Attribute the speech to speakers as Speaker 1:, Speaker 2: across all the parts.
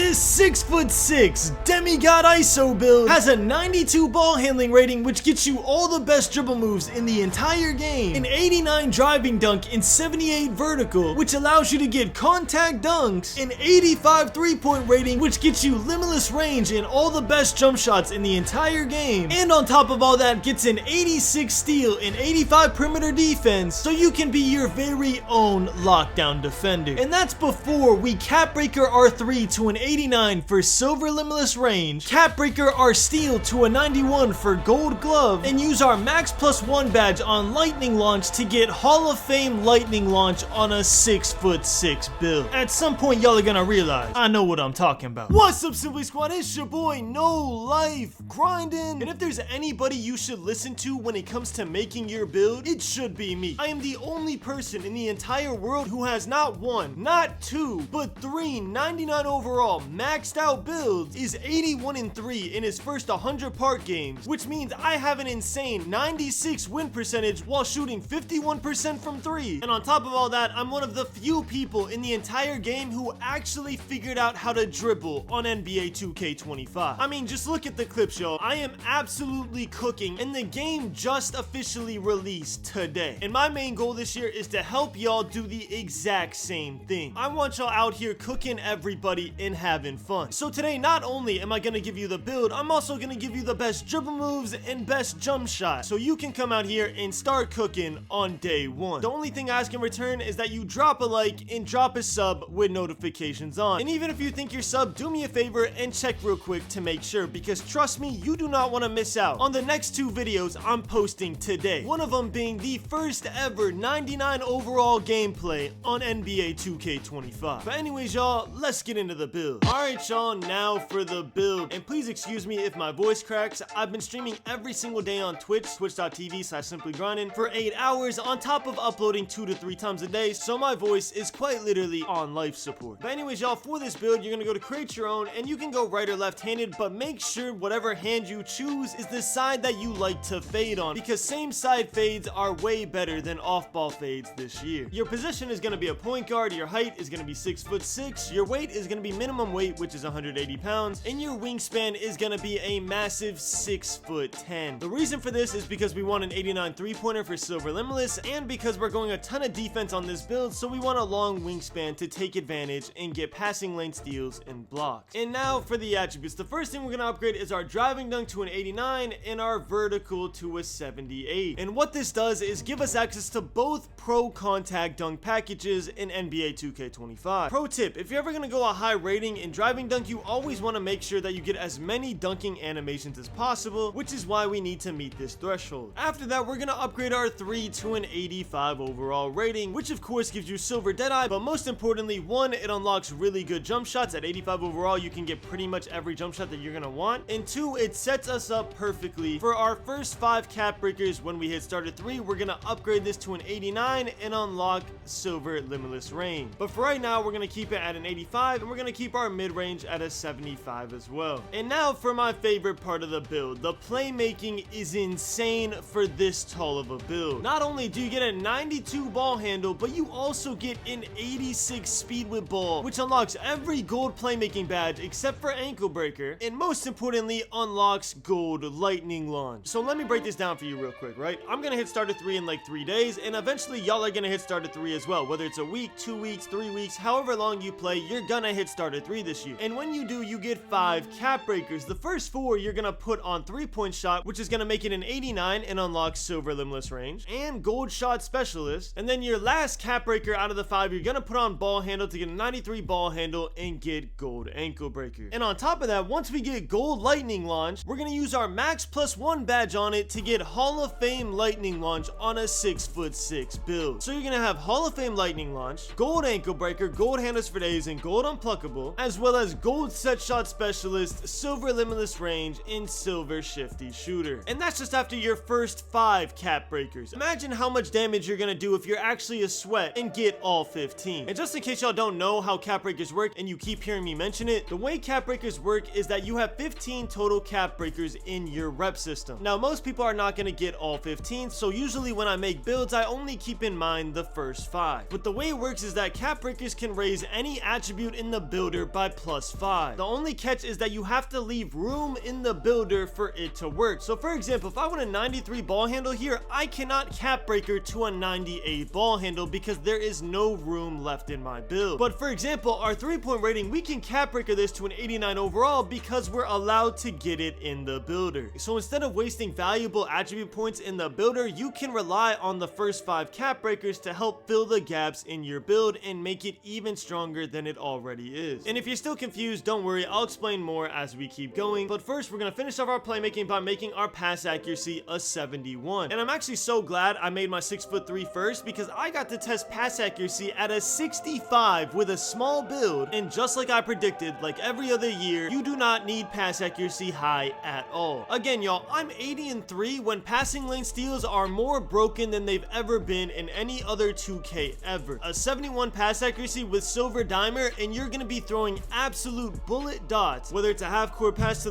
Speaker 1: This 6'6" Demigod ISO build has a 92 ball handling rating, which gets you all the best dribble moves in the entire game, an 89 driving dunk and 78 vertical, which allows you to get contact dunks, an 85 3-point rating, which gets you limitless range and all the best jump shots in the entire game, and on top of all that gets an 86 steal and 85 perimeter defense, so you can be your very own lockdown defender. And that's before we Capbreaker R3 to an 89 for silver limitless range, Capbreaker R Steel to a 91 for gold glove, and use our max +1 badge on lightning launch to get Hall of Fame lightning launch on a 6'6" build. At some point y'all are gonna realize I know what I'm talking about. What's up, Simply Squad? It's your boy No Life Grinding, and if there's anybody you should listen to when it comes to making your build, it should be me. I am the only person in the entire world who has not one, not two, but three 99 overall maxed out builds, is 81-3 in his first 100 part games, which means I have an insane 96 win percentage while shooting 51% from 3. And on top of all that, I'm one of the few people in the entire game who actually figured out how to dribble on NBA 2K25. I mean, just look at the clips, y'all. I am absolutely cooking, and the game just officially released today. And my main goal this year is to help y'all do the exact same thing. I want y'all out here cooking everybody and having fun. So today, not only am I gonna give you the build, I'm also gonna give you the best dribble moves and best jump shot, so you can come out here and start cooking on day one. The only thing I ask in return is that you drop a like and drop a sub with notifications on. And even if you think you're sub, do me a favor and check real quick to make sure, because trust me, you do not want to miss out on the next 2 videos I'm posting today. One of them being the first ever 99 overall gameplay on NBA 2K25. But anyways, y'all, let's get into the build. Alright, y'all, now for the build. And please excuse me if my voice cracks. I've been streaming every single day on Twitch, twitch.tv/simplygrinding, for 8 hours on top of uploading 2 to 3 times a day, so my voice is quite literally on life support. But anyways, y'all, for this build, you're gonna go to create your own, and you can go right or left-handed, but make sure whatever hand you choose is the side that you like to fade on, because same side fades are way better than off-ball fades this year. Your position is gonna be a point guard, your height is gonna be 6'6", your weight is gonna be minimum weight, which is 180 pounds, and your wingspan is gonna be a massive 6'10". The reason for this is because we want an 89 3-pointer for silver limitless, and because we're going a ton of defense on this build, so we want a long wingspan to take advantage and get passing lane steals and blocks. And now for the attributes. The first thing we're gonna upgrade is our driving dunk to an 89 and our vertical to a 78. And what this does is give us access to both pro contact dunk packages in NBA 2K25. Pro tip, if you're ever gonna go a high rating in driving dunk, you always want to make sure that you get as many dunking animations as possible, which is why we need to meet this threshold. After that, we're gonna upgrade our 3 to an 85 overall rating, which of course gives you silver deadeye, but most importantly, 1, it unlocks really good jump shots. At 85 overall, you can get pretty much every jump shot that you're gonna want, and 2, it sets us up perfectly for our first 5 cap breakers. When we hit starter 3, we're gonna upgrade this to an 89 and unlock silver limitless range. But for right now, we're gonna keep it at an 85, and we're gonna keep our mid-range at a 75 as well. And now for my favorite part of the build. The playmaking is insane for this tall of a build. Not only do you get a 92 ball handle, but you also get an 86 speed with ball, which unlocks every gold playmaking badge except for ankle breaker, and most importantly, unlocks gold lightning launch. So let me break this down for you real quick, right? I'm gonna hit starter 3 in like 3 days, and eventually y'all are gonna hit starter 3 as well. Whether it's a week, 2 weeks, 3 weeks, however long you play, you're gonna hit starter 3 this year. And when you do, you get 5 cap breakers. The first 4 you're gonna put on 3-point shot, which is gonna make it an 89 and unlock silver limitless range, and gold shot specialist. And then your last cap breaker out of the 5, you're gonna put on ball handle to get a 93 ball handle and get gold ankle breaker. And on top of that, once we get gold lightning launch, we're gonna use our max +1 badge on it to get Hall of Fame lightning launch on a 6'6" build. So you're gonna have Hall of Fame lightning launch, gold ankle breaker, gold handles for days, and gold unpluckable, as well as gold set shot specialist, silver limitless range, and silver shifty shooter. And that's just after your first 5 cap breakers. Imagine how much damage you're gonna do if you're actually a sweat and get all 15. And just in case y'all don't know how cap breakers work and you keep hearing me mention it, the way cap breakers work is that you have 15 total cap breakers in your rep system. Now, most people are not gonna get all 15, so usually when I make builds, I only keep in mind the first 5. But the way it works is that cap breakers can raise any attribute in the builder by by +5. The only catch is that you have to leave room in the builder for it to work. So for example, if I want a 93 ball handle here, I cannot cap breaker to a 98 ball handle because there is no room left in my build. But for example, our 3-point rating, we can cap breaker this to an 89 overall because we're allowed to get it in the builder. So instead of wasting valuable attribute points in the builder, you can rely on the first 5 cap breakers to help fill the gaps in your build and make it even stronger than it already is. And if you're still confused, don't worry, I'll explain more as we keep going. But first, we're gonna finish off our playmaking by making our pass accuracy a 71. And I'm actually so glad I made my 6'3" first, because I got to test pass accuracy at a 65 with a small build, and just like I predicted, like every other year, you do not need pass accuracy high at all. Again, y'all, I'm 80-3 when passing lane steals are more broken than they've ever been in any other 2K ever. A 71 pass accuracy with silver dimer, and you're gonna be throwing absolute bullet dots, whether it's a half-court pass to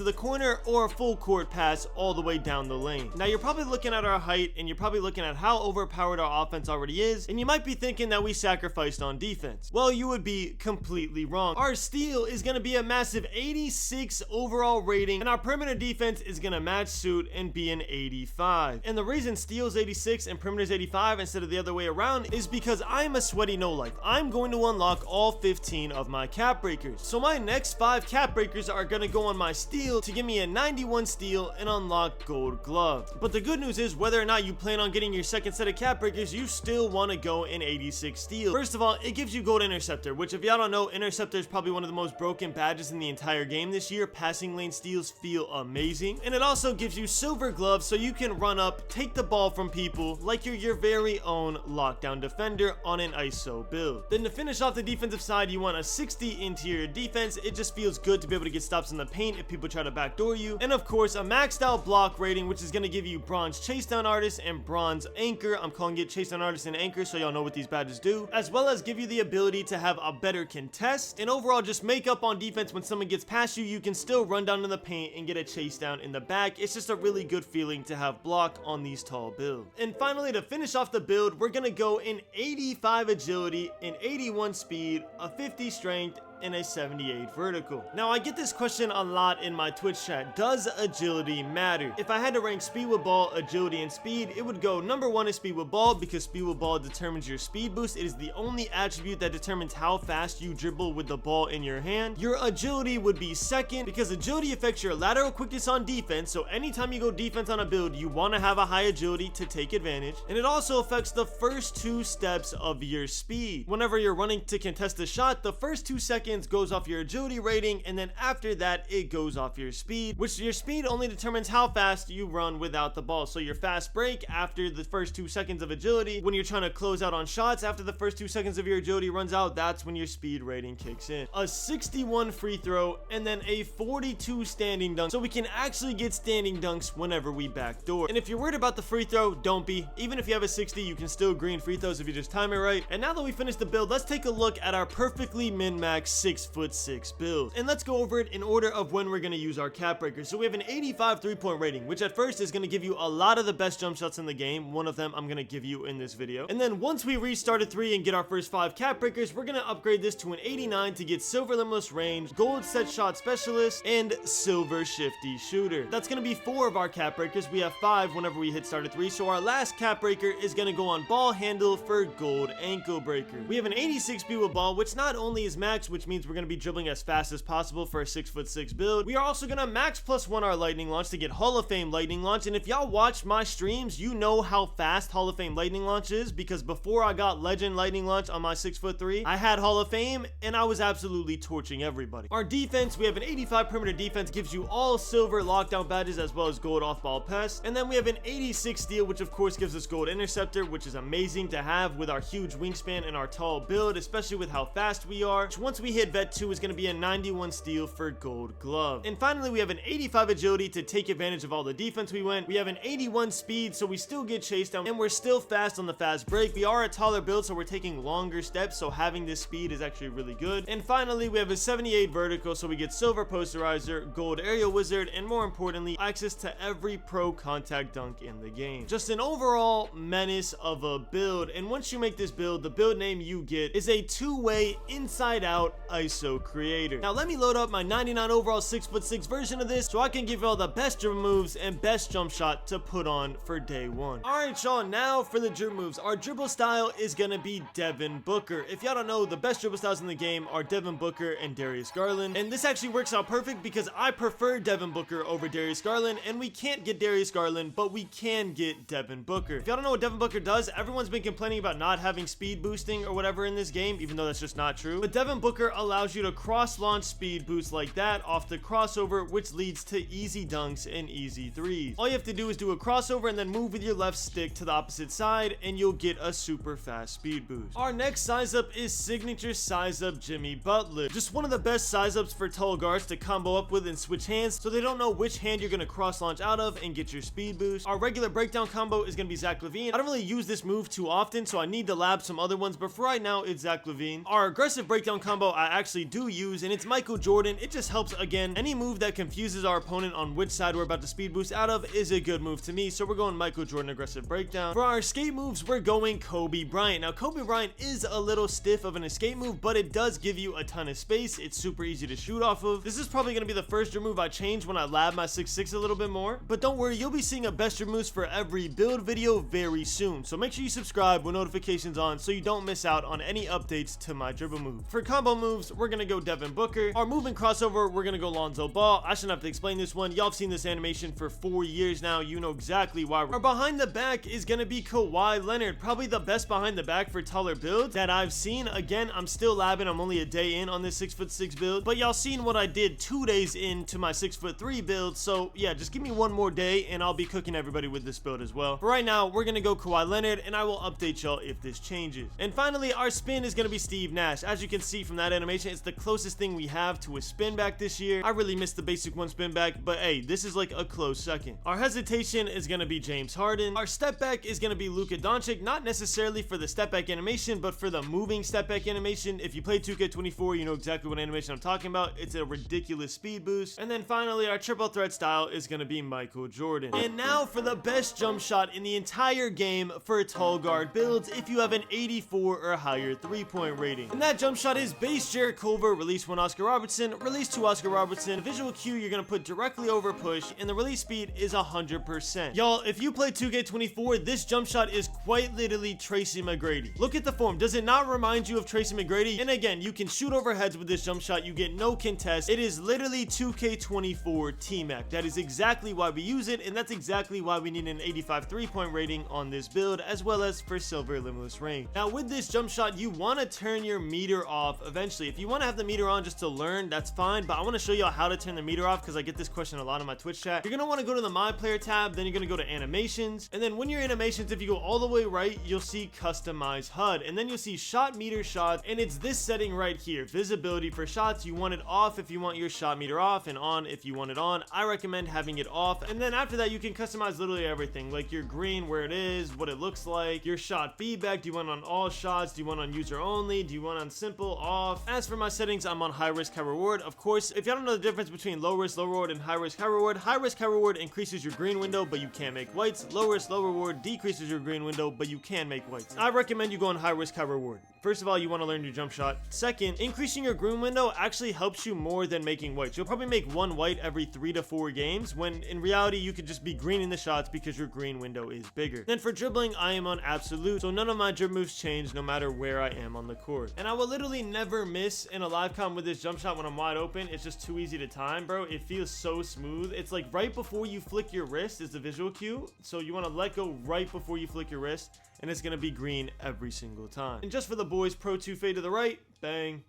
Speaker 1: the corner or a full court pass all the way down the lane. Now you're probably looking at our height, and you're probably looking at how overpowered our offense already is, and you might be thinking that we sacrificed on defense. Well, you would be completely wrong. Our steal is gonna be a massive 86 overall rating, and our perimeter defense is gonna match suit and be an 85. And the reason steal's 86 and perimeter's 85 instead of the other way around is because I'm a sweaty no life. I'm going to unlock all 15 of my cap breakers. So my next 5 cap breakers are gonna go on my steal to give me a 91 steal and unlock gold glove. But the good news is, whether or not you plan on getting your second set of cap breakers, you still want to go in 86 steal. First of all, it gives you gold interceptor, which if y'all don't know, interceptor is probably one of the most broken badges in the entire game this year. Passing lane steals feel amazing. And it also gives you silver gloves, so you can run up, take the ball from people like you're your very own lockdown defender on an ISO build. Then to finish off the defensive side, you want a 60 interior defense. It just feels good to be able to get stops in the paint if people try to backdoor you. And of course, a maxed out block rating, which is going to give you bronze chase down artist and bronze anchor. I'm calling it chase down artist and anchor so y'all know what these badges do, as well as give you the ability to have a better contest, and overall just make up on defense. When someone gets past you, you can still run down in the paint and get a chase down in the back. It's just a really good feeling to have block on these tall builds. And finally, to finish off the build, we're gonna go in 85 agility, an 81 speed, a 50 strength, and a 78 vertical. Now I get this question a lot in my Twitch chat. Does agility matter? If I had to rank speed with ball, agility, and speed, it would go number 1 is speed with ball, because speed with ball determines your speed boost. It is the only attribute that determines how fast you dribble with the ball in your hand. Your agility would be second, because agility affects your lateral quickness on defense, so anytime you go defense on a build, you want to have a high agility to take advantage. And it also affects the first 2 steps of your speed. Whenever you're running to contest a shot, the first 2 seconds goes off your agility rating, and then after that it goes off your speed, which your speed only determines how fast you run without the ball. So your fast break after the first 2 seconds of agility, when you're trying to close out on shots after the first 2 seconds of your agility runs out, that's when your speed rating kicks in. A 61 free throw, and then a 42 standing dunk, so we can actually get standing dunks whenever we backdoor. And if you're worried about the free throw, don't be. Even if you have a 60, you can still green free throws if you just time it right. And now that we finished the build, let's take a look at our perfectly min-max 6'6" build, and let's go over it in order of when we're going to use our cap breakers. So we have an 85 3-point rating, which at first is going to give you a lot of the best jump shots in the game. One of them I'm going to give you in this video. And then once we restart at 3 and get our first 5 cap breakers, we're going to upgrade this to an 89 to get silver limitless range, gold set shot specialist, and silver shifty shooter. That's going to be 4 of our cap breakers. We have 5 whenever we hit start at 3, so our last cap breaker is going to go on ball handle for gold ankle breaker. We have an 86 speed with ball, which not only is max, which means we're going to be dribbling as fast as possible for a 6'6" build. We are also going to max +1 our lightning launch to get Hall of Fame lightning launch. And if y'all watch my streams, you know how fast Hall of Fame lightning launch is, because before I got legend lightning launch on my 6'3", I had Hall of Fame and I was absolutely torching everybody. Our defense, we have an 85 perimeter defense, gives you all silver lockdown badges as well as gold off ball pass. And then we have an 86 steal, which of course gives us gold interceptor, which is amazing to have with our huge wingspan and our tall build, especially with how fast we are, which once we hit vet 2 is going to be a 91 steal for gold glove. And finally, we have an 85 agility to take advantage of all the defense we went. We have an 81 speed, so we still get chased down, and we're still fast on the fast break. We are a taller build, so we're taking longer steps, so having this speed is actually really good. And finally, we have a 78 vertical, so we get silver posterizer, gold aerial wizard, and more importantly, access to every pro contact dunk in the game. Just an overall menace of a build. And once you make this build, the build name you get is a 2-way inside out ISO creator. Now let me load up my 99 overall 6'6" version of this so I can give y'all the best dribble moves and best jump shot to put on for day one. Alright y'all, now for the dribble moves. Our dribble style is gonna be Devin Booker. If y'all don't know, the best dribble styles in the game are Devin Booker and Darius Garland, and this actually works out perfect because I prefer Devin Booker over Darius Garland, and we can't get Darius Garland, but we can get Devin Booker. If y'all don't know what Devin Booker does, everyone's been complaining about not having speed boosting or whatever in this game, even though that's just not true. But Devin Booker allows you to cross launch speed boost like that off the crossover, which leads to easy dunks and easy threes. All you have to do is do a crossover and then move with your left stick to the opposite side, and you'll get a super fast speed boost. Our next size up is signature size up Jimmy Butler. Just one of the best size ups for tall guards to combo up with and switch hands so they don't know which hand you're going to cross launch out of and get your speed boost. Our regular breakdown combo is going to be Zach LaVine. I don't really use this move too often, so I need to lab some other ones, but for right now it's Zach LaVine. Our aggressive breakdown combo I actually do use, and it's Michael Jordan. It just helps. Again, any move that confuses our opponent on which side we're about to speed boost out of is a good move to me, so we're going Michael Jordan aggressive breakdown. For our escape moves, we're going Kobe Bryant. Now Kobe Bryant is a little stiff of an escape move, but it does give you a ton of space. It's super easy to shoot off of. This is probably going to be the first dribble move I change when I lab my 6'6" a little bit more, but don't worry, you'll be seeing a best dribble moves for every build video very soon, so make sure you subscribe with notifications on so you don't miss out on any updates to my dribble move. For combo moves, we're going to go Devin Booker. Our movement crossover, we're going to go Lonzo Ball. I shouldn't have to explain this one. Y'all have seen this animation for 4 years now. You know exactly why. Our behind the back is going to be Kawhi Leonard, probably the best behind the back for taller builds that I've seen. Again, I'm still labbing. I'm only a day in on this 6'6" build, but y'all seen what I did 2 days into my 6'3" build, so yeah, just give me one more day and I'll be cooking everybody with this build as well. For right now, we're going to go Kawhi Leonard, and I will update y'all if this changes. And finally, our spin is going to be Steve Nash. As you can see from that animation, it's the closest thing we have to a spin back this year. I really missed the basic one spin back, but hey, this is like a close second. Our hesitation is going to be James Harden. Our step back is going to be Luka Doncic, not necessarily for the step back animation, but for the moving step back animation. If you play 2K24, you know exactly what animation I'm talking about. It's a ridiculous speed boost. And then finally, our triple threat style is going to be Michael Jordan. And now for the best jump shot in the entire game for tall guard builds if you have an 84 or higher 3-point rating. And that jump shot is base Jarrett Culver, release 1 Oscar Robertson, release 2 Oscar Robertson. The visual cue you're going to put directly over push, and the release speed is 100%. Y'all, if you play 2K24, this jump shot is quite literally Tracy McGrady. Look at the form. Does it not remind you of Tracy McGrady? And again, you can shoot over heads with this jump shot. You get no contest. It is literally 2K24 T-Mac. That is exactly why we use it, and that's exactly why we need an 85 3-point rating on this build, as well as for silver limitless range. Now with this jump shot, you want to turn your meter off eventually. If you want to have the meter on just to learn, that's fine, but I want to show y'all how to turn the meter off because I get this question a lot on my Twitch chat. You're going to want to go to the My Player tab, then you're going to go to animations, and then when you're in animations, if you go all the way right, you'll see customize HUD, and then you'll see shot meter shots, and it's this setting right here, visibility for shots. You want it off if you want your shot meter off, and on if you want it on. I recommend having it off, and then after that you can customize literally everything, like your green, where it is, what it looks like, your shot feedback. Do you want it on all shots? Do you want it on user only? Do you want it on simple, off? As for my settings, I'm on high risk, high reward. Of course, if y'all don't know the difference between low risk, low reward, and high risk, high reward increases your green window, but you can't make whites. Low risk, low reward decreases your green window, but you can make whites. I recommend you go on high risk, high reward. First of all, you want to learn your jump shot. Second, increasing your green window actually helps you more than making whites. You'll probably make 1 white every 3 to 4 games, when in reality you could just be greening the shots because your green window is bigger. Then for dribbling, I am on absolute, so none of my dribble moves change no matter where I am on the court. And I will literally never miss in a live com with this jump shot when I'm wide open. It's just too easy to time, bro. It feels so smooth. It's like right before you flick your wrist is the visual cue, so you want to let go right before you flick your wrist, and it's going to be green every single time. And just for the boys, Pro 2 fade to the right, bang.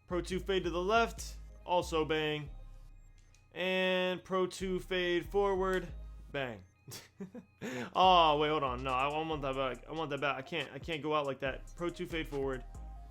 Speaker 1: Pro 2 fade to the left, also bang. And Pro 2 fade forward, bang. Oh wait, hold on. No, I want that back. I want that back. I can't go out like that. Pro 2 fade forward,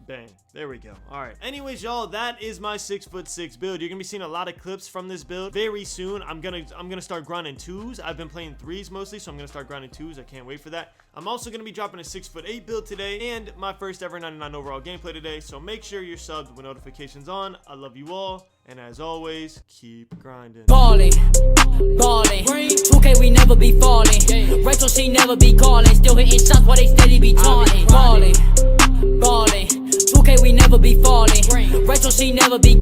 Speaker 1: bang. There we go. All right. Anyways, y'all, that is my 6'6" build. You're gonna be seeing a lot of clips from this build very soon. I'm gonna start grinding 2s. I've been playing 3s mostly, so I'm gonna start grinding 2s. I can't wait for that. I'm also gonna be dropping a 6'8" build today and my first ever 99 overall gameplay today. So make sure you're subbed with notifications on. I love you all, and as always, keep grinding. Ballin', 2K we never be falling. Rachel she never be calling. Still hitting shots while they steady be taunting. Ballin', 2K
Speaker 2: okay, we never be falling. Right, so she never be